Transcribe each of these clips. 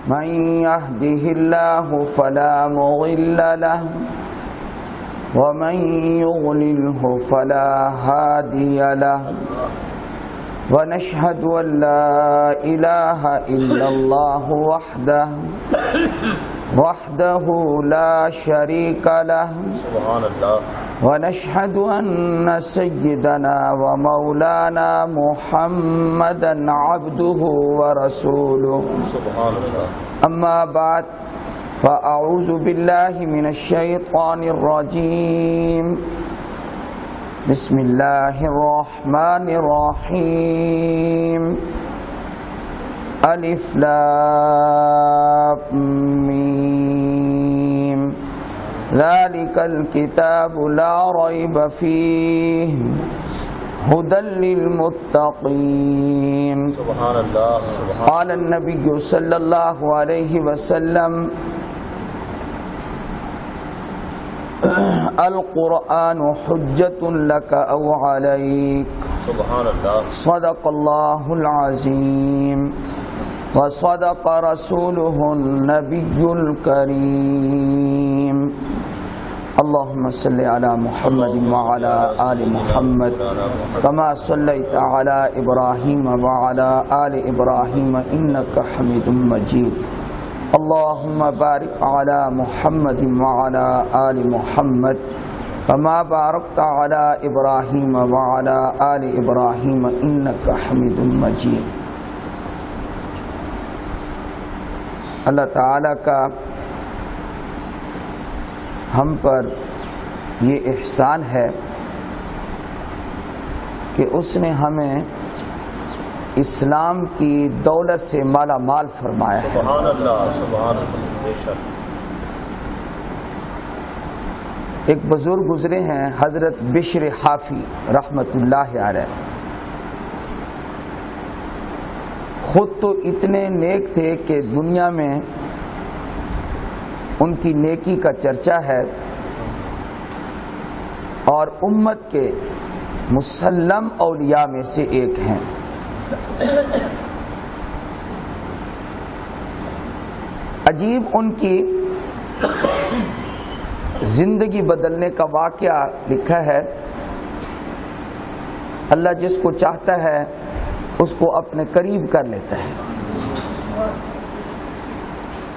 من يهده الله فلا مضل له ومن يضلله فلا هادي له ونشهد أن لا إله إلا الله وحده لا شريك له سبحان اللہ ونشهد أن سيدنا ومولانا محمدا عبده ورسوله سبحان اللہ أما بعد فأعوذ بالله من الشيطان الرجيم بسم الله الرحمن الرحيم ألف لام ميم ذلك الكتاب لا ريب فيه هدى للمتقين سبحان اللہ قال النبي صلى الله عليه وسلم القرآن حجة لك أو عليك سبحان اللہ صدق الله العظيم وصدق رسوله النبي الكريم اللهم صل على محمد وعلى آل محمد كما صليت على إبراهيم وعلى آل إبراهيم إنك حميد مجيد اللهم بارك على محمد وعلى آل محمد كما باركت على إبراهيم وعلى آل إبراهيم إنك حميد مجيد اللہ تعالیٰ کا ہم پر یہ احسان ہے کہ اس نے ہمیں اسلام کی دولت سے مالا مال فرمایا ہے سبحان اللہ سبحان اللہ بے شک ایک بزرگ گزرے ہیں حضرت بشر حافی رحمت اللہ علیہ خود تو اتنے نیک تھے کہ دنیا میں ان کی نیکی کا چرچا ہے اور امت کے مسلم اولیاء میں سے ایک ہیں عجیب ان کی زندگی بدلنے کا واقعہ لکھا ہے اللہ جس کو چاہتا ہے اس کو اپنے قریب کر لیتا ہے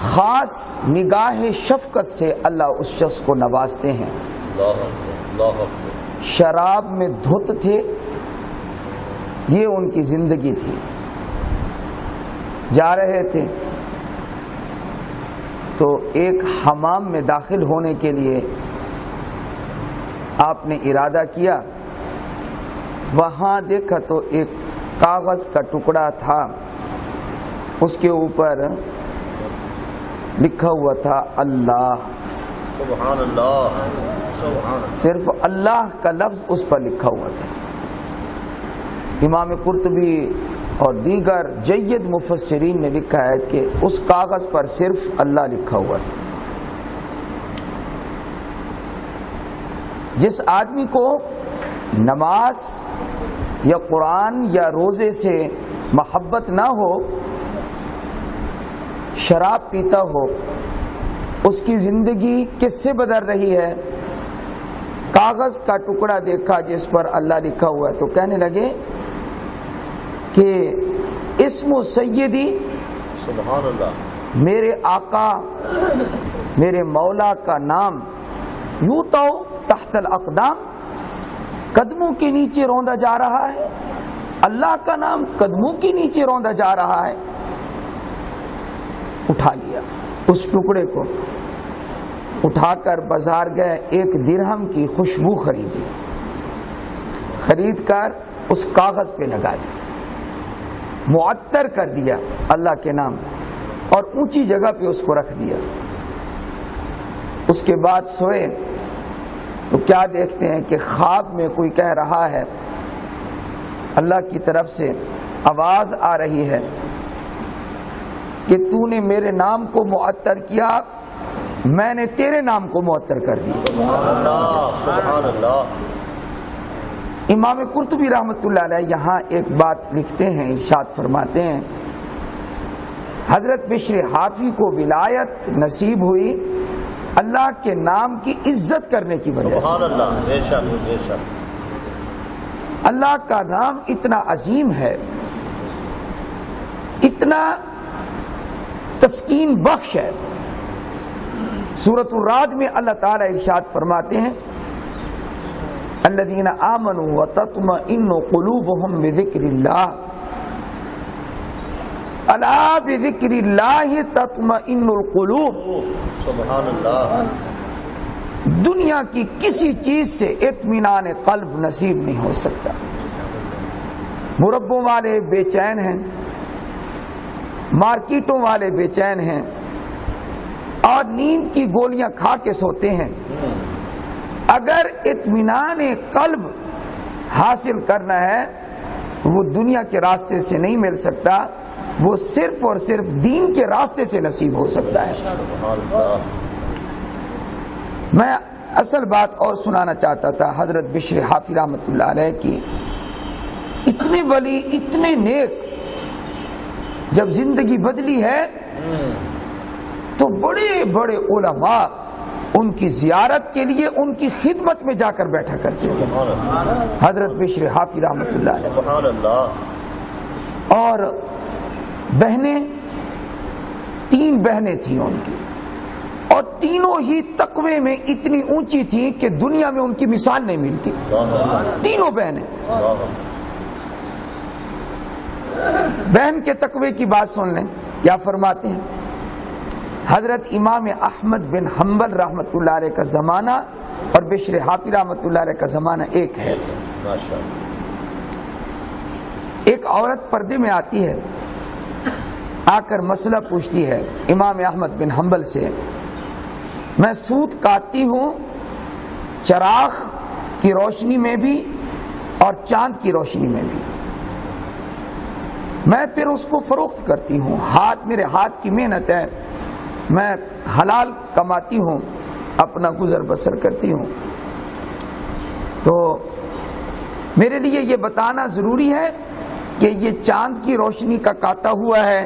خاص نگاہ شفقت سے اللہ اس شخص کو نوازتے ہیں اللہ اکبر شراب میں دھت تھے یہ ان کی زندگی تھی جا رہے تھے تو ایک حمام میں داخل ہونے کے لیے آپ نے ارادہ کیا وہاں دیکھا تو ایک کاغذ کا ٹکڑا تھا اس کے اوپر لکھا ہوا تھا اللہ سبحان اللہ سبحان صرف اللہ کا لفظ اس پر لکھا ہوا تھا امام قرطبی اور دیگر جید مفسرین نے لکھا ہے کہ اس کاغذ پر صرف اللہ لکھا ہوا تھا جس آدمی کو نماز یا قرآن یا روزے سے محبت نہ ہو شراب پیتا ہو اس کی زندگی کس سے بدل رہی ہے کاغذ کا ٹکڑا دیکھا جس پر اللہ لکھا ہوا ہے تو کہنے لگے کہ اسم سیدی سبحان اللہ میرے آقا میرے مولا کا نام یوتو تحت الاقدام قدموں کے نیچے روندا جا رہا ہے اللہ کا نام قدموں کے نیچے روندا جا رہا ہے اٹھا لیا اس ٹکڑے کو اٹھا کر بازار گئے ایک درہم کی خوشبو خریدی خرید کر اس کاغذ پہ لگا دی معطر کر دیا اللہ کے نام اور اونچی جگہ پہ اس کو رکھ دیا اس کے بعد سوئے تو کیا دیکھتے ہیں کہ خواب میں کوئی کہہ رہا ہے اللہ کی طرف سے آواز آ رہی ہے کہ تو نے میرے نام کو معطر کیا میں نے تیرے نام کو معطر کر دیا سبحان اللہ سبحان اللہ امام قرطبی رحمۃ اللہ علیہ یہاں ایک بات لکھتے ہیں ارشاد فرماتے ہیں حضرت بشر حافی کو ولایت نصیب ہوئی اللہ کے نام کی عزت کرنے کی وجہ سے۔ سبحان اللہ، بے شک بے شک۔ اللہ کا نام اتنا عظیم ہے، اتنا تسکین بخش ہے۔ سورۃ الرعد میں اللہ تعالیٰ ارشاد فرماتے ہیں الذین آمنوا وتطمئن قلوبهم بذکر اللہ الا بذکر اللہ تطمئن القلوب۔ سبحان اللہ۔ دنیا کی کسی چیز سے اطمینان قلب نصیب نہیں ہو سکتا۔ مربوں والے بے چین ہیں، مارکیٹوں والے بے چین ہیں، اور نیند کی گولیاں کھا کے سوتے ہیں۔ اگر اطمینان قلب حاصل کرنا ہے تو وہ دنیا کے راستے سے نہیں مل سکتا، وہ صرف اور صرف دین کے راستے سے نصیب ہو سکتا ہے۔ سبحان اللہ۔ میں اصل بات اور سنانا چاہتا تھا حضرت بشر حافی رحمۃ اللہ علیہ کی۔ اتنے ولی، اتنے نیک، جب زندگی بدلی ہے تو بڑے بڑے علماء ان کی زیارت کے لیے ان کی خدمت میں جا کر بیٹھا کرتے تھے، حضرت بشر حافی رحمۃ اللہ علیہ۔ سبحان اللہ۔ اور بہنیں، 3 بہنیں تھیں ان کی، اور تینوں ہی تقوی میں اتنی اونچی تھیں کہ دنیا میں ان کی مثال نہیں ملتی، تینوں بہنیں۔ بہن کے تقوی کی بات سن لیں، کیا فرماتے ہیں؟ حضرت امام احمد بن حنبل رحمۃ اللہ علیہ کا زمانہ اور بشر حافی رحمۃ اللہ علیہ کا زمانہ ایک ہے۔ ایک عورت پردے میں آتی ہے، آ کر مسئلہ پوچھتی ہے امام احمد بن حنبل سے، میں سوت کاٹتی ہوں چراغ کی روشنی میں بھی اور چاند کی روشنی میں بھی، میں پھر اس کو فروخت کرتی ہوں، میرے ہاتھ کی محنت ہے، میں حلال کماتی ہوں، اپنا گزر بسر کرتی ہوں، تو میرے لیے یہ بتانا ضروری ہے کہ یہ چاند کی روشنی کا کاتا ہوا ہے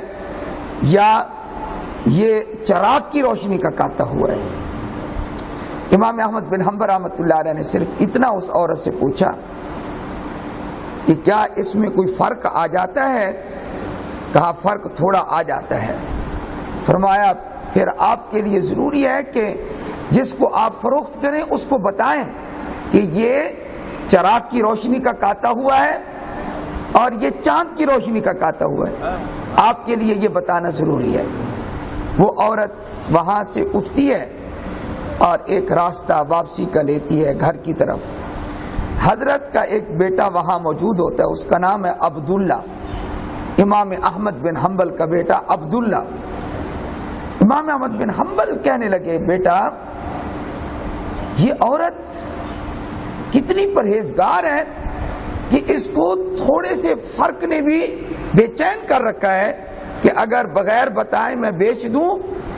یا یہ چراغ کی روشنی کا کاتا ہوا ہے؟ امام احمد بن حنبل رحمۃ اللہ علیہ نے صرف اتنا اس عورت سے پوچھا کہ کیا اس میں کوئی فرق آ جاتا ہے؟ کہا فرق تھوڑا آ جاتا ہے۔ فرمایا پھر آپ کے لیے ضروری ہے کہ جس کو آپ فروخت کریں اس کو بتائیں کہ یہ چراغ کی روشنی کا کاتا ہوا ہے اور یہ چاند کی روشنی کا کاتا ہوا ہے، آپ کے لیے یہ بتانا ضروری ہے۔ وہ عورت وہاں سے اٹھتی ہے اور ایک راستہ واپسی کا لیتی ہے گھر کی طرف۔ حضرت کا ایک بیٹا وہاں موجود ہوتا ہے، اس کا نام ہے عبداللہ، امام احمد بن حنبل کا بیٹا عبداللہ۔ امام احمد بن حنبل کہنے لگے بیٹا یہ عورت کتنی پرہیزگار ہے کہ اس کو تھوڑے سے فرق نے بھی بے چین کر رکھا ہے کہ اگر بغیر بتائے میں بیچ دوں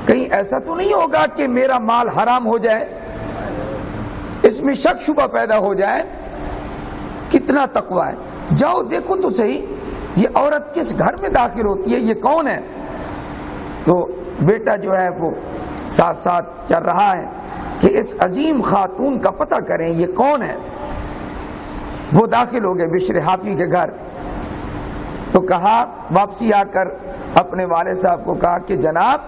کہیں ایسا تو نہیں ہوگا کہ میرا مال حرام ہو جائے، اس میں شک شبہ پیدا ہو جائے۔ کتنا تقوی ہے، جاؤ دیکھو تو صحیح یہ عورت کس گھر میں داخل ہوتی ہے، یہ کون ہے؟ تو بیٹا جو ہے وہ ساتھ ساتھ چل رہا ہے کہ اس عظیم خاتون کا پتہ کریں یہ کون ہے۔ وہ داخل ہو گئے بشر حافی کے گھر، تو کہا واپسی آ کر اپنے والد صاحب کو کہا کہ جناب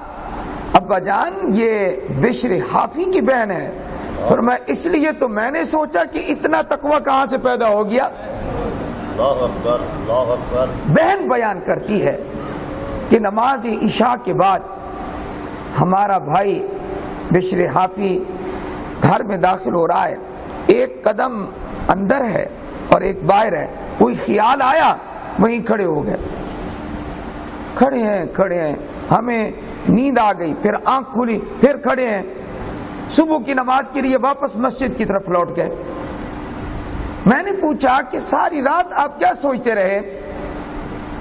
ابا جان یہ بشر حافی کی بہن ہے۔ فرمایا اس لیے تو میں نے سوچا کہ اتنا تقوی کہاں سے پیدا ہو گیا۔ اللہ اکبر، اللہ اکبر۔ بہن بیان کرتی ہے کہ نماز عشاء کے بعد ہمارا بھائی بشر حافی گھر میں داخل ہو رہا ہے، ایک قدم اندر ہے اور ایک باہر ہے، کوئی خیال آیا وہیں کھڑے ہو گئے، کھڑے ہیں، ہمیں نیند آ گئی، پھر آنکھ کھلی، پھر کھڑے ہیں، صبح کی نماز کے لیے واپس مسجد کی طرف لوٹ گئے۔ میں نے پوچھا کہ ساری رات آپ کیا سوچتے رہے؟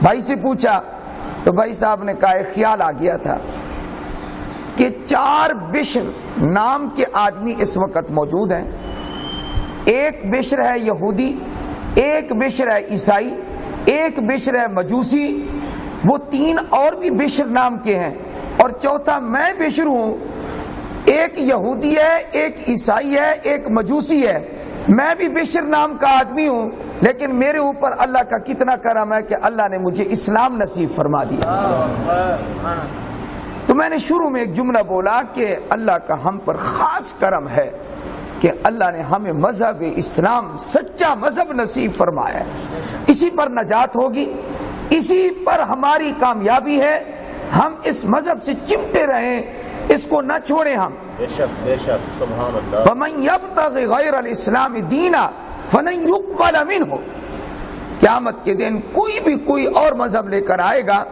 بھائی سے پوچھا تو بھائی صاحب نے کہا ایک خیال آ گیا تھا کہ 4 بشر نام کے آدمی اس وقت موجود ہیں، ایک بشر ہے یہودی، ایک بشر ہے عیسائی، ایک بشر ہے مجوسی، وہ 3 اور بھی بشر نام کے ہیں، اور چوتھا میں بشر ہوں۔ ایک یہودی ہے، ایک عیسائی ہے، ایک مجوسی ہے، میں بھی بشر نام کا آدمی ہوں، لیکن میرے اوپر اللہ کا کتنا کرم ہے کہ اللہ نے مجھے اسلام نصیب فرما دیا۔ تو میں نے شروع میں ایک جملہ بولا کہ اللہ کا ہم پر خاص کرم ہے کہ اللہ نے ہمیں مذہب اسلام سچا مذہب نصیب فرمایا ہے۔ اسی پر نجات ہوگی، اسی پر ہماری کامیابی ہے۔ ہم اس مذہب سے چمٹے رہیں، اس کو نہ چھوڑیں ہم۔ بے شک سبحان اللہ۔ وَمَن يَبْتَغِ غَيْرَ الْإِسْلَامِ دِينًا فَلَن يُقْبَلَ مِنْهُ۔ قیامت کے دن کوئی بھی کوئی اور مذہب لے کر آئے گا،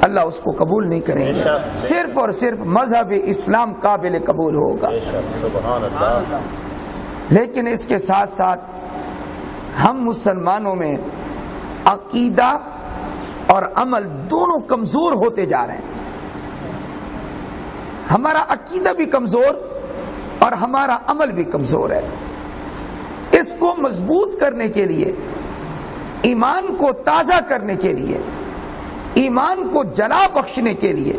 اللہ اس کو قبول نہیں کرے گا، صرف اور صرف مذہب اسلام قابل قبول ہوگا۔ بے شک سبحان اللہ۔ لیکن اس کے ساتھ ساتھ ہم مسلمانوں میں عقیدہ اور عمل دونوں کمزور ہوتے جا رہے ہیں۔ ہمارا عقیدہ بھی کمزور اور ہمارا عمل بھی کمزور ہے۔ اس کو مضبوط کرنے کے لیے، ایمان کو تازہ کرنے کے لیے، ایمان کو جلا بخشنے کے لیے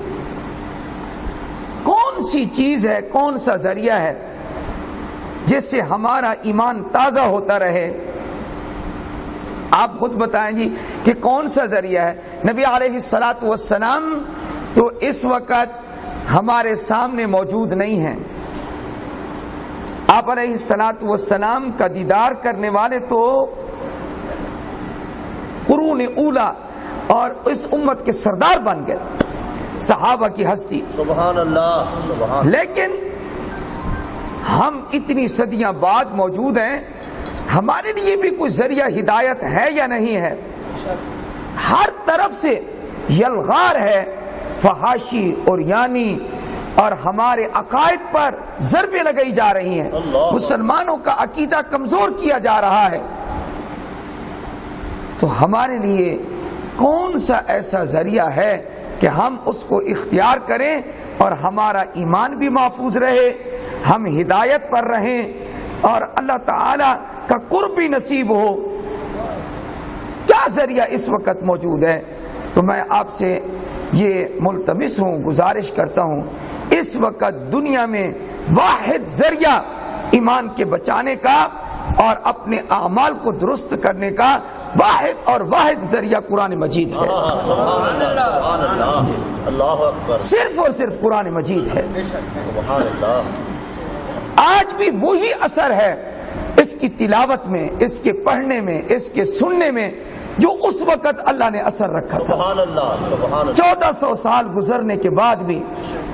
کون سی چیز ہے، کون سا ذریعہ ہے جس سے ہمارا ایمان تازہ ہوتا رہے؟ آپ خود بتائیں جی کہ کون سا ذریعہ ہے؟ نبی علیہ الصلاۃ والسلام تو اس وقت ہمارے سامنے موجود نہیں ہیں۔ آپ علیہ الصلاۃ والسلام کا دیدار کرنے والے تو قرون اولا اور اس امت کے سردار بن گئے، صحابہ کی ہستی، سبحان اللہ سبحان۔ لیکن ہم اتنی صدیاں بعد موجود ہیں، ہمارے لیے بھی کوئی ذریعہ ہدایت ہے یا نہیں ہے؟ ہر طرف سے یلغار ہے، فحاشی اور یعنی اور ہمارے عقائد پر ضربیں لگائی جا رہی ہیں، مسلمانوں کا عقیدہ کمزور کیا جا رہا ہے۔ تو ہمارے لیے کون سا ایسا ذریعہ ہے کہ ہم اس کو اختیار کریں اور ہمارا ایمان بھی محفوظ رہے، ہم ہدایت پر رہیں اور اللہ تعالی کا قرب بھی نصیب ہو؟ کیا ذریعہ اس وقت موجود ہے؟ تو میں آپ سے یہ ملتمس ہوں، گزارش کرتا ہوں، اس وقت دنیا میں واحد ذریعہ ایمان کے بچانے کا اور اپنے اعمال کو درست کرنے کا واحد اور واحد ذریعہ قرآن مجید ہے۔ سبحان اللہ اللہ اکبر۔ صرف اور صرف قرآن مجید ہے۔ سبحان اللہ۔ آج بھی وہی اثر ہے اس کی تلاوت میں، اس کے پڑھنے میں، اس کے سننے میں جو اس وقت اللہ نے اثر رکھا تھا۔ سبحان اللہ سبحان اللہ۔ 1400 سال گزرنے کے بعد بھی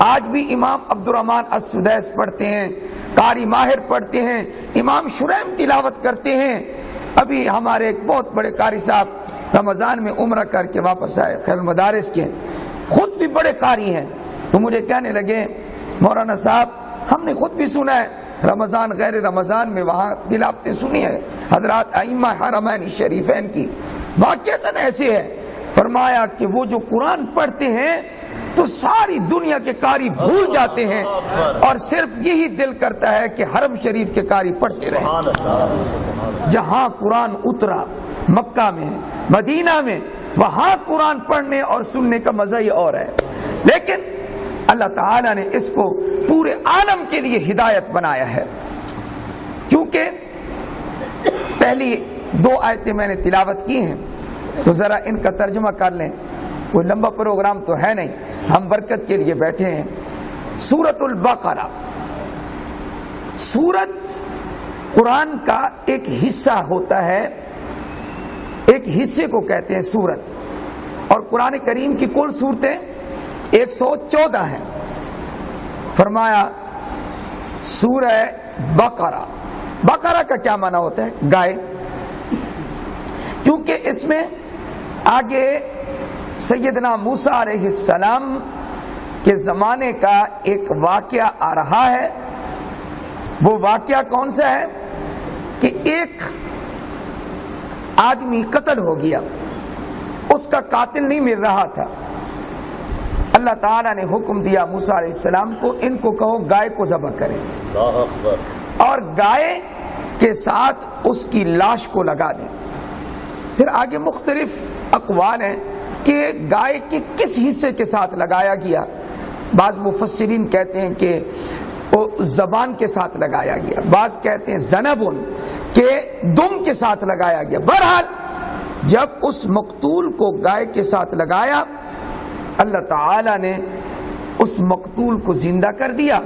آج بھی امام عبد الرحمن السدیس پڑھتے ہیں، قاری ماہر پڑھتے ہیں، امام شریم تلاوت کرتے ہیں۔ ابھی ہمارے ایک بہت بڑے قاری صاحب رمضان میں عمرہ کر کے واپس آئے، خیر مدارس کے، خود بھی بڑے قاری ہیں، تو مجھے کہنے لگے مولانا صاحب ہم نے خود بھی سنا ہے رمضان غیر رمضان میں وہاں تلاوتیں سنی ہے حضرات ائمہ حرمین شریفین کی، واقعتاً ایسے ہے۔ فرمایا کہ وہ جو قرآن پڑھتے ہیں تو ساری دنیا کے قاری بھول جاتے ہیں اور صرف یہی دل کرتا ہے کہ حرم شریف کے قاری پڑھتے رہیں۔ جہاں قرآن اترا مکہ میں، مدینہ میں، وہاں قرآن پڑھنے اور سننے کا مزہ ہی اور ہے۔ لیکن اللہ تعالیٰ نے اس کو پورے عالم کے لیے ہدایت بنایا ہے۔ کیونکہ پہلی 2 آیتیں میں نے تلاوت کی ہیں تو ذرا ان کا ترجمہ کر لیں، کوئی لمبا پروگرام تو ہے نہیں، ہم برکت کے لیے بیٹھے ہیں۔ سورۃ البقرہ، سورت قرآن کا ایک حصہ ہوتا ہے، ایک حصے کو کہتے ہیں سورت، اور قرآن کریم کی کل سورتیں 114 ہیں۔ فرمایا سورہ بقرہ، بقرہ کا کیا معنی ہوتا ہے؟ گائے، کیونکہ اس میں آگے سیدنا موسیٰ علیہ السلام کے زمانے کا ایک واقعہ آ رہا ہے۔ وہ واقعہ کون سا ہے کہ ایک آدمی قتل ہو گیا، اس کا قاتل نہیں مل رہا تھا۔ اللہ تعالیٰ نے حکم دیا موسیٰ علیہ السلام کو، ان کو کہو گائے کو ذبح کریں، اللہ اکبر، اور گائے کے ساتھ اس کی لاش کو لگا دیں۔ پھر آگے مختلف اقوال ہیں کہ گائے کے کس حصے کے ساتھ لگایا گیا؟ بعض مفسرین کہتے ہیں کہ وہ زبان کے ساتھ لگایا گیا، بعض کہتے ہیں زنبن کے دم کے ساتھ لگایا گیا۔ بہرحال جب اس مقتول کو گائے کے ساتھ لگایا، اللہ تعالی نے اس مقتول کو زندہ کر دیا،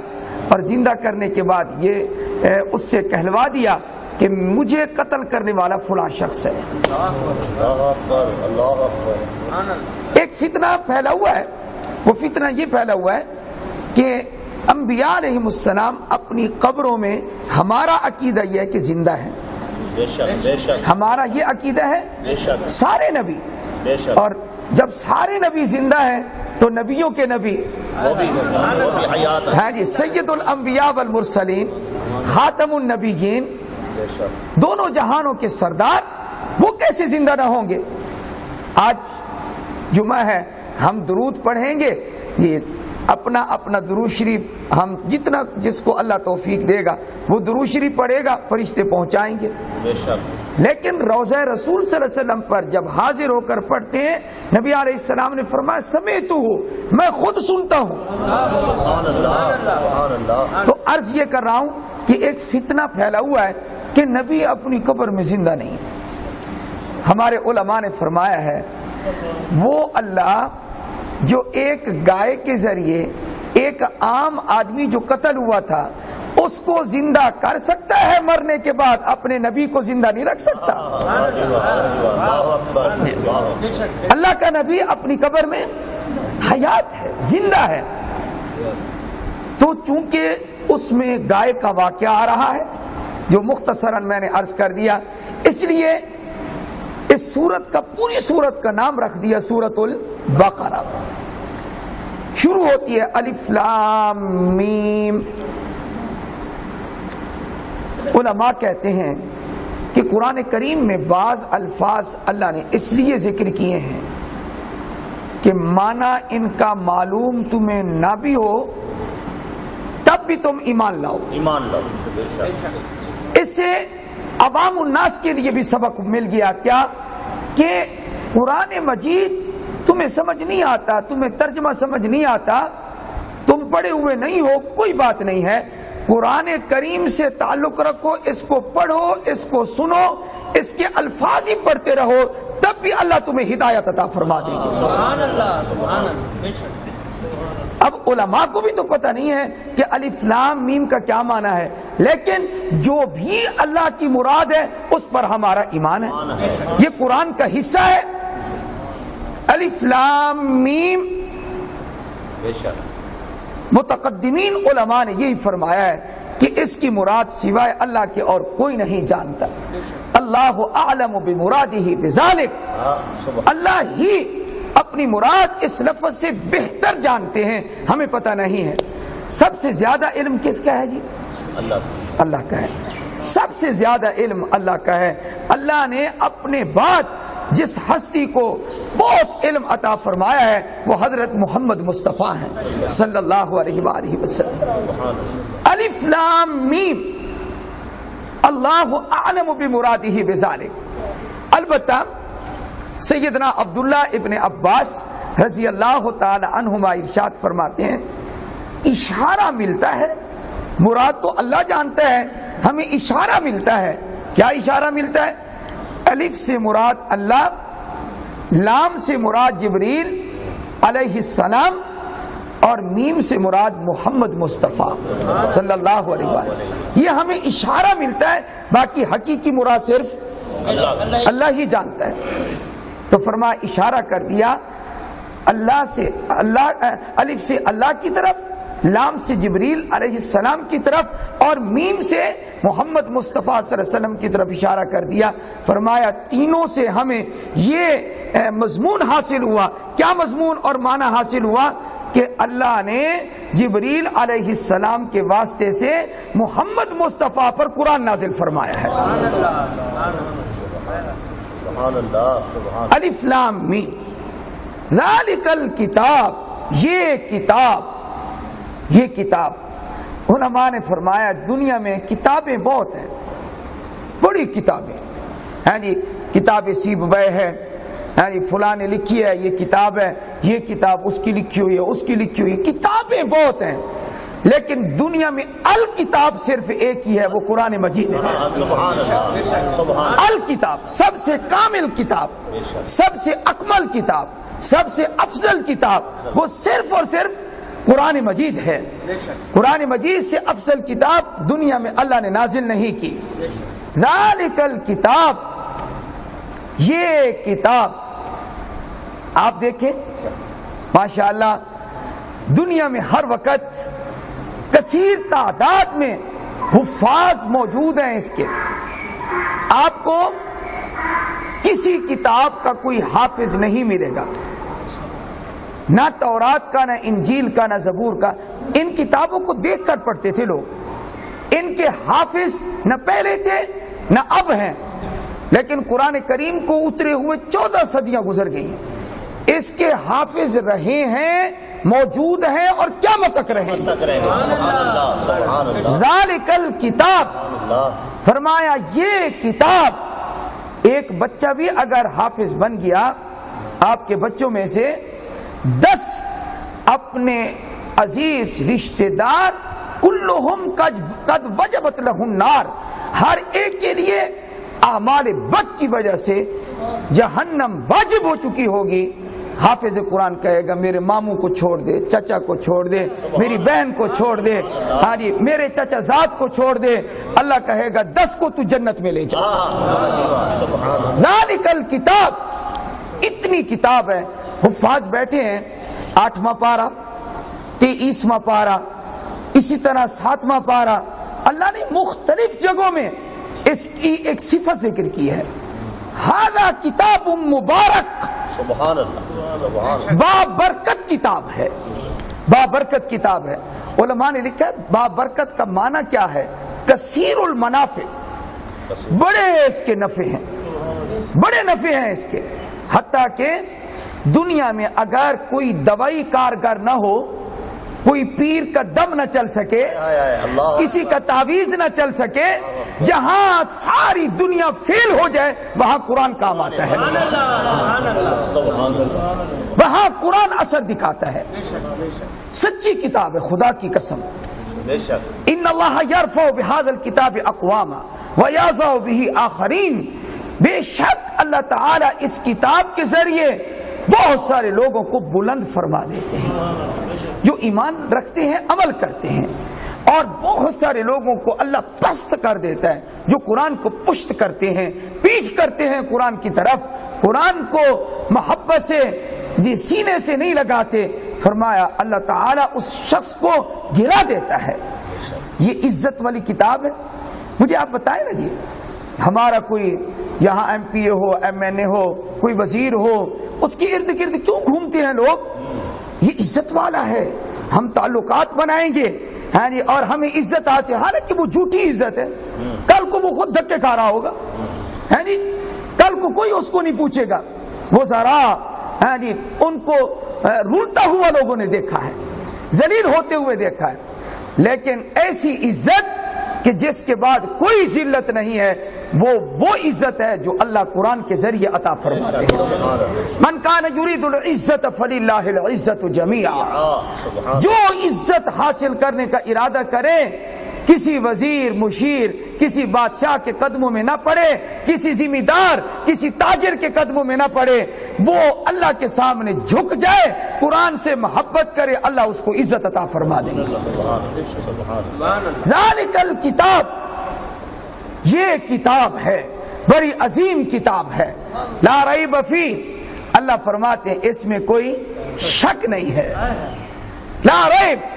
اور زندہ کرنے کے بعد یہ اس سے کہلوا دیا کہ مجھے قتل کرنے والا فلاں شخص ہے۔ ایک فتنہ پھیلا ہوا ہے، وہ فتنہ یہ پھیلا ہوا ہے کہ انبیاء علیہ السلام اپنی قبروں میں، ہمارا عقیدہ یہ ہے کہ زندہ ہے، ہمارا یہ عقیدہ ہے سارے نبی، اور جب سارے نبی زندہ ہیں تو نبیوں کے نبی ہاں جی سید الانبیاء والمرسلین، خاتم النبیین، دونوں جہانوں کے سردار، وہ کیسے زندہ نہ ہوں گے؟ آج جمعہ ہے، ہم درود پڑھیں گے، یہ اپنا اپنا درود شریف ہم جتنا جس کو اللہ توفیق دے گا وہ درود شریف پڑھے گا، فرشتے پہنچائیں گے۔ لیکن روضہ رسول صلی اللہ علیہ وسلم پر جب حاضر ہو کر پڑھتے ہیں، نبی علیہ السلام نے فرمایا سمیتو ہوں، میں خود سنتا ہوں۔ تو عرض یہ کر رہا ہوں کہ ایک فتنہ پھیلا ہوا ہے کہ نبی اپنی قبر میں زندہ نہیں۔ ہمارے علماء نے فرمایا ہے وہ اللہ جو ایک گائے کے ذریعے ایک عام آدمی جو قتل ہوا تھا اس کو زندہ کر سکتا ہے، مرنے کے بعد اپنے نبی کو زندہ نہیں رکھ سکتا۔ اللہ کا نبی اپنی قبر میں حیات ہے، زندہ ہے، تو چونکہ اس میں گائے کا واقعہ آ رہا ہے جو مختصراً میں نے عرض کر دیا، اس لیے اس سورت کا، پوری سورت کا نام رکھ دیا سورۃ البقرہ۔ شروع ہوتی ہے الف لام میم۔ علماء کہتے ہیں کہ قرآن کریم میں بعض الفاظ اللہ نے اس لیے ذکر کیے ہیں کہ معنی ان کا معلوم تمہیں نہ بھی ہو تب بھی تم ایمان لاؤ۔ اس سے عوام الناس کے لیے بھی سبق مل گیا، کیا کہ قرآن مجید تمہیں سمجھ نہیں آتا، تمہیں ترجمہ سمجھ نہیں آتا، تم پڑھے ہوئے نہیں ہو، کوئی بات نہیں ہے، قرآن کریم سے تعلق رکھو، اس کو پڑھو، اس کو سنو، اس کے الفاظ ہی پڑھتے رہو، تب بھی اللہ تمہیں ہدایت عطا فرما دے گا۔ سبحان اللہ۔ اب علماء کو بھی تو پتہ نہیں ہے کہ الف لام میم کا کیا معنی ہے، لیکن جو بھی اللہ کی مراد ہے اس پر ہمارا ایمان ہے، یہ قرآن کا حصہ ہے۔ الف لام میم، متقدمین علماء نے یہی فرمایا ہے کہ اس کی مراد سوائے اللہ کے اور کوئی نہیں جانتا۔ اللہ اعلم بمرادہ بذالک، اللہ ہی اپنی مراد اس لفظ سے بہتر جانتے ہیں، ہمیں پتہ نہیں ہے۔ سب سے زیادہ علم کس کا ہے جی؟ اللہ کا ہے۔ سب سے زیادہ علم اللہ کا ہے۔ اللہ نے اپنے بعد جس ہستی کو بہت علم عطا فرمایا ہے وہ حضرت محمد مصطفیٰ ہیں صلی اللہ علیہ وآلہ وسلم۔ الف لام میم، اللہ اعلم بمرادہ بذالک۔ البتہ سیدنا عبداللہ ابن عباس رضی اللہ تعالی عنہما ارشاد فرماتے ہیں اشارہ ملتا ہے، مراد تو اللہ جانتا ہے، ہمیں اشارہ ملتا ہے۔ کیا اشارہ ملتا ہے؟ الف سے مراد اللہ، لام سے مراد جبریل علیہ السلام، اور میم سے مراد محمد مصطفیٰ صلی اللہ علیہ وسلم۔ یہ ہمیں اشارہ ملتا ہے، باقی حقیقی مراد صرف اللہ ہی جانتا ہے۔ تو فرمایا اشارہ کر دیا اللہ سے، اللہ الف سے اللہ کی طرف، لام سے جبریل علیہ السلام کی طرف، اور میم سے محمد مصطفیٰ صلی اللہ علیہ وسلم کی طرف اشارہ کر دیا۔ فرمایا تینوں سے ہمیں یہ مضمون حاصل ہوا۔ کیا مضمون اور معنی حاصل ہوا؟ کہ اللہ نے جبریل علیہ السلام کے واسطے سے محمد مصطفیٰ پر قرآن نازل فرمایا ہے۔ الف لام میم، ذالک الکتاب، یہ کتاب۔ علماء نے فرمایا دنیا میں کتابیں بہت ہیں، بڑی کتابیں ہیں جی، کتاب سیبویہ ہے، یعنی فلاں نے لکھی ہے یہ کتاب ہے، یہ کتاب اس کی لکھی ہوئی ہے، اس کی لکھی ہوئی ہے، کتابیں بہت ہیں، لیکن دنیا میں الکتاب صرف ایک ہی ہے، وہ قرآن مجید ہے۔ الکتاب سب سے کامل کتاب، سب سے اکمل کتاب، سب سے افضل کتاب وہ صرف اور صرف قرآن مجید ہے۔ قرآن مجید سے افضل کتاب دنیا میں اللہ نے نازل نہیں کی۔ ذالک الکتاب، یہ کتاب آپ دیکھیں ماشاءاللہ دنیا میں ہر وقت کثیر تعداد میں حفاظ موجود ہیں اس کے، آپ کو کسی کتاب کا کوئی حافظ نہیں ملے گا، نہ تورات کا، نہ انجیل کا، نہ زبور کا۔ ان کتابوں کو دیکھ کر پڑھتے تھے لوگ، ان کے حافظ نہ پہلے تھے نہ اب ہیں، لیکن قرآن کریم کو اترے ہوئے 14 صدیاں گزر گئی ہیں، اس کے حافظ رہے ہیں، موجود ہیں اور قیامت تک رہیں گے۔ ذالک الکتاب، فرمایا یہ کتاب، ایک بچہ بھی اگر حافظ بن گیا آپ کے بچوں میں سے 10 اپنے عزیز رشتہ دار کلہم قد وجبت لہ النار، ہر ایک کے لیے اعمال بد کی وجہ سے جہنم واجب ہو چکی ہوگی۔ حافظ قرآن کہے گا میرے ماموں کو چھوڑ دے، چچا کو چھوڑ دے، میری بہن کو چھوڑ دے، ہاں جی میرے چچا زاد کو چھوڑ دے، اللہ کہے گا 10 کو تو جنت میں لے جا۔ ذالک الکتاب، اتنی کتاب ہے، حفاظ بیٹھے ہیں، 8واں پارہ، 23واں پارہ، اسی طرح 7واں پارہ، اللہ نے مختلف جگہوں میں اس کی ایک صفت ذکر کی ہے، ھذا کتاب مبارک، سبحان اللہ، بابرکت کتاب ہے، بابرکت کتاب ہے۔ علماء نے لکھا ہے بابرکت کا معنی کیا ہے؟ کثیر المنافع، بڑے اس کے نفع ہیں، بڑے نفع ہیں اس کے، حتیٰ کہ دنیا میں اگر کوئی دوائی کارگر نہ ہو، کوئی پیر کا دم نہ چل سکے، کسی کا تعویذ نہ چل سکے، جہاں ساری دنیا فیل ہو جائے وہاں قرآن کام آتا ہے، وہاں قرآن اثر دکھاتا ہے۔ سچی کتاب ہے، خدا کی قسم، ان اللہ یرفع بہذا الکتاب اقواما ویضع بہ آخرین، بے شک اللہ تعالی اس کتاب کے ذریعے بہت سارے لوگوں کو بلند فرما دیتے ہیں جو ایمان رکھتے ہیں، عمل کرتے ہیں، اور بہت سارے لوگوں کو اللہ پست کر دیتا ہے جو قرآن کو پشت کرتے ہیں، پیٹھ کرتے ہیں قرآن کی طرف، قرآن کو محبت سے سینے سے نہیں لگاتے۔ فرمایا اللہ تعالیٰ اس شخص کو گرا دیتا ہے۔ یہ عزت والی کتاب ہے۔ مجھے آپ بتائیں نا جی، ہمارا کوئی یہاں ایم پی اے ہو، ایم این اے ہو، کوئی وزیر ہو، اس کے ارد گرد کیوں گھومتے ہیں لوگ؟ یہ عزت والا ہے، ہم تعلقات بنائیں گے، ہاں جی، اور ہمیں عزت حاصل، حالانکہ وہ جھوٹی عزت ہے، کل کو وہ خود دھکے کھا رہا ہوگا، ہاں جی، کل کو کوئی اس کو نہیں پوچھے گا، وہ ذرا ہاں جی ان کو رولتا ہوا لوگوں نے دیکھا ہے، ذلیل ہوتے ہوئے دیکھا ہے، لیکن ایسی عزت کہ جس کے بعد کوئی ذلت نہیں ہے، وہ عزت ہے جو اللہ قرآن کے ذریعے عطا فرماتے ہیں۔ من کان یرید العزت فللہ العزت جمیعا، جو عزت حاصل کرنے کا ارادہ کرے کسی وزیر، مشیر، کسی بادشاہ کے قدموں میں نہ پڑے، کسی ذمہ دار، کسی تاجر کے قدموں میں نہ پڑے، وہ اللہ کے سامنے جھک جائے، قرآن سے محبت کرے، اللہ اس کو عزت عطا فرما دیں گے۔ ذالک الکتاب، یہ کتاب ہے، بڑی عظیم کتاب ہے، لا ریب فیہ، اللہ فرماتے ہیں اس میں کوئی شک نہیں ہے، لا ریب۔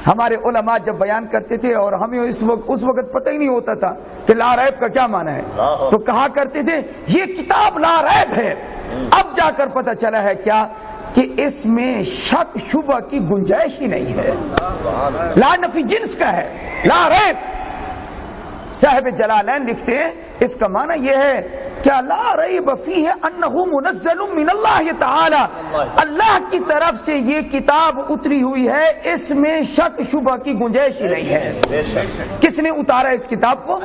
ہمارے علماء جب بیان کرتے تھے اور ہمیں اس وقت پتہ ہی نہیں ہوتا تھا کہ لا ریب کا کیا معنی ہے، تو کہا کرتے تھے یہ کتاب لا ریب ہے، اب جا کر پتہ چلا ہے کیا کہ اس میں شک شبہ کی گنجائش ہی نہیں ہے، لا نفی جنس کا ہے، لا ریب۔ صاحب جلالین لکھتے ہیں اس کا معنی یہ ہے کہ لا ریب فیہ انہ منزل من اللہ تعالی، اللہ کی طرف سے یہ کتاب اتری ہوئی ہے، اس میں شک شبہ کی گنجائش ہی نہیں ہے۔ کس نے اتارا اس کتاب کو؟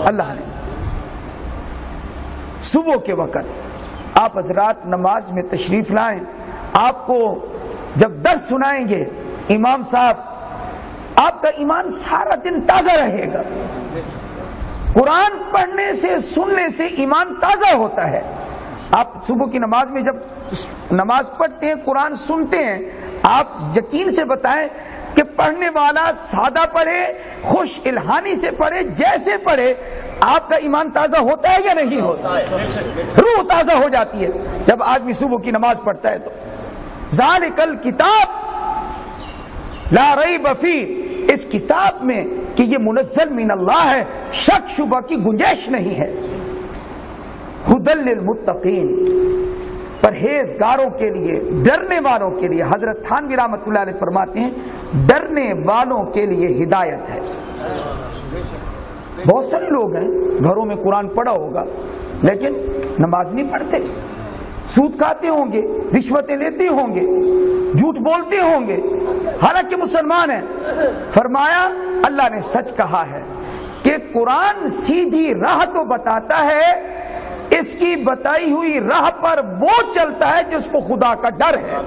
اللہ نے۔ صبح کے وقت آپ حضرات نماز میں تشریف لائیں. آپ کو جب درس سنائیں گے امام صاحب, آپ کا ایمان سارا دن تازہ رہے گا. قرآن پڑھنے سے سننے سے ایمان تازہ ہوتا ہے. آپ صبح کی نماز میں جب نماز پڑھتے ہیں, قرآن سنتے ہیں, آپ یقین سے بتائیں کہ پڑھنے والا سادہ پڑھے, خوش الہانی سے پڑھے, جیسے پڑھے, آپ کا ایمان تازہ ہوتا ہے یا نہیں ہوتا ہے؟ روح تازہ ہو جاتی ہے جب آدمی صبح کی نماز پڑھتا ہے. تو ذالک الکتاب لا ریب فیہ, اس کتاب میں کہ یہ منزل من اللہ ہے, شک شبہ کی گنجائش نہیں ہے. ھدی للمتقین, پرہیزگاروں کے لیے, ڈرنے والوں کے لیے. حضرت تھانوی رحمۃ اللہ علیہ فرماتے ہیں ڈرنے والوں کے لیے ہدایت ہے. بہت سارے لوگ ہیں گھروں میں قرآن پڑھا ہوگا لیکن نماز نہیں پڑھتے, سود کھاتے ہوں گے, رشوتیں لیتے ہوں گے, جھوٹ بولتے ہوں گے, حالانکہ مسلمان ہیں. فرمایا اللہ نے سچ کہا ہے کہ قرآن سیدھی راہ تو بتاتا ہے, اس کی بتائی ہوئی راہ پر وہ چلتا ہے جس کو خدا کا ڈر ہے,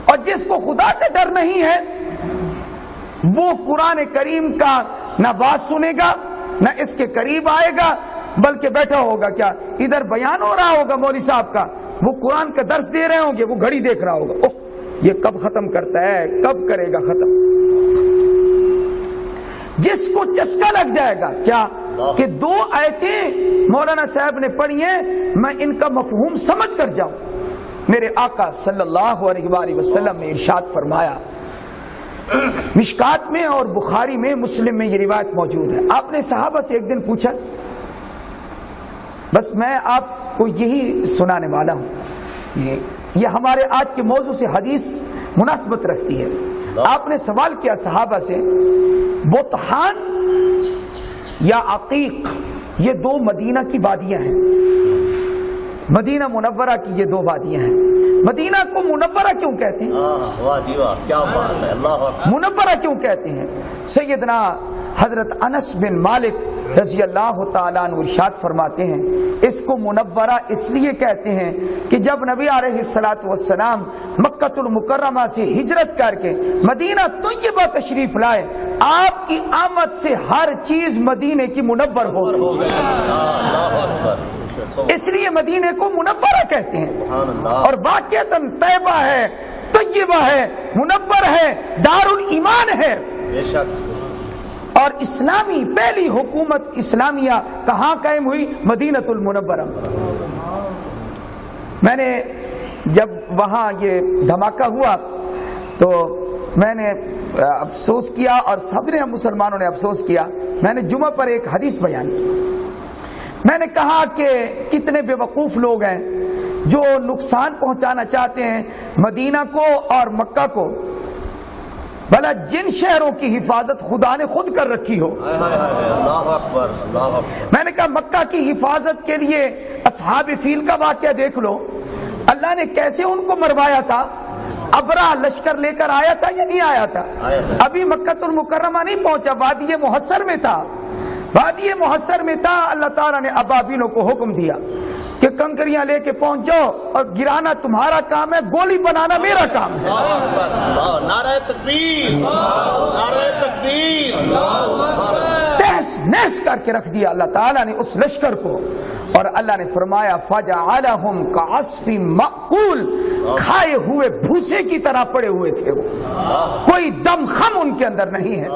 اور جس کو خدا کا ڈر نہیں ہے وہ قرآن کریم کا نہ بات سنے گا, نہ اس کے قریب آئے گا, بلکہ بیٹھا ہوگا کیا ادھر بیان ہو رہا ہوگا مولوی صاحب کا, وہ قرآن کا درس دے رہے ہوں گے, وہ گھڑی دیکھ رہا ہوگا, اوہ یہ کب ختم کرتا ہے, کب کرے گا ختم. جس کو چسکا لگ جائے گا کیا کہ 2 آیتیں مولانا صاحب نے پڑھی ہیں, میں ان کا مفہوم سمجھ کر جاؤں. میرے آقا صلی اللہ علیہ وآلہ وسلم نے ارشاد فرمایا, مشکات میں اور بخاری میں, مسلم میں یہ روایت موجود ہے. آپ نے صحابہ سے ایک دن پوچھا, بس میں آپ کو یہی سنانے والا ہوں, یہ ہمارے آج کے موضوع سے حدیث مناسبت رکھتی ہے. آپ نے سوال کیا صحابہ سے, بطحان یا عقیق یہ 2 مدینہ کی وادیاں ہیں, مدینہ منورہ کی یہ 2 وادیاں ہیں. مدینہ کو منورہ کیوں کہتے ہیں؟ منورہ کیوں کہتے ہیں؟ سیدنا حضرت انس بن مالک رضی اللہ تعالیٰ عنہ ارشاد فرماتے ہیں اس کو منورہ اس لیے کہتے ہیں کہ جب نبی علیہ الصلوۃ والسلام مکۃ المکرمہ سے ہجرت کر کے مدینہ طیبہ تشریف لائے, آپ کی آمد سے ہر چیز مدینے کی منور ہو گئی, اس لیے مدینے کو منورہ کہتے ہیں. اور واقعتاً طیبہ ہے, طیبہ ہے, منور ہے, دار الایمان ہے. اور اسلامی پہلی حکومت اسلامیہ کہاں قائم ہوئی؟ مدینۃ المنورہ. میں نے جب وہاں یہ دھماکہ ہوا تو میں نے افسوس کیا, اور سب نے مسلمانوں نے افسوس کیا. میں نے جمعہ پر ایک حدیث بیان کی, میں نے کہا کہ کتنے بے وقوف لوگ ہیں جو نقصان پہنچانا چاہتے ہیں مدینہ کو اور مکہ کو, بھلا جن شہروں کی حفاظت خدا نے خود کر رکھی ہو. میں نے کہا مکہ کی حفاظت کے لیے اصحاب فیل کا واقعہ دیکھ لو, اللہ نے کیسے ان کو مروایا تھا. ابرہ لشکر لے کر آیا تھا یا نہیں آیا تھا؟ ابھی مکہ المکرمہ نہیں پہنچا, وادی محصر میں تھا, وادی محصر میں تھا. اللہ تعالیٰ نے ابابیلوں کو حکم دیا کہ کنکریاں لے کے پہنچ جاؤ, اور گرانا تمہارا کام ہے, گولی بنانا میرا کام ہے. نعرہ تکبیر, نعرہ تکبیر. تہس نہس کر کے رکھ دیا اللہ تعالیٰ نے اس لشکر کو, اور اللہ نے فرمایا فجعلہم کعصف مأکول, کھائے ہوئے بھوسے کی طرح پڑے ہوئے تھے وہ, کوئی دم خم ان کے اندر نہیں ہے.